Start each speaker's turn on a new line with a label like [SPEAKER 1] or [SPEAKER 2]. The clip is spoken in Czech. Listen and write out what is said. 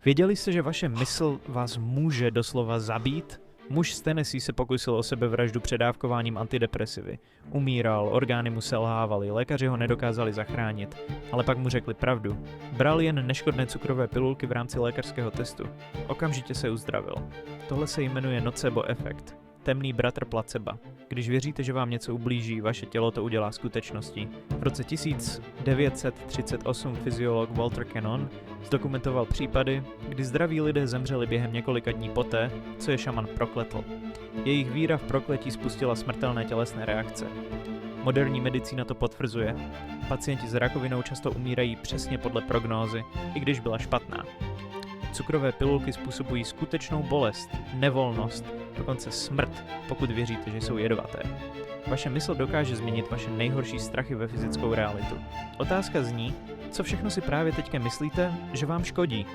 [SPEAKER 1] Věděli jste, že vaše mysl vás může doslova zabít? Muž z Tennessee se pokusil o sebevraždu předávkováním antidepresivy. Umíral, orgány mu selhávaly, lékaři ho nedokázali zachránit, ale pak mu řekli pravdu. Bral jen neškodné cukrové pilulky v rámci lékařského testu. Okamžitě se uzdravil. Tohle se jmenuje nocebo efekt. Temný bratr placeba. Když věříte, že vám něco ublíží, vaše tělo to udělá skutečností. V roce 1938 fyziolog Walter Cannon zdokumentoval případy, kdy zdraví lidé zemřeli během několika dní poté, co je šaman prokletl. Jejich víra v prokletí spustila smrtelné tělesné reakce. Moderní medicína to potvrzuje. Pacienti s rakovinou často umírají přesně podle prognózy, i když byla špatná. Cukrové pilulky způsobují skutečnou bolest, nevolnost, dokonce smrt, pokud věříte, že jsou jedovaté. Vaše mysl dokáže změnit vaše nejhorší strachy ve fyzickou realitu. Otázka zní, co všechno si právě teďka myslíte, že vám škodí?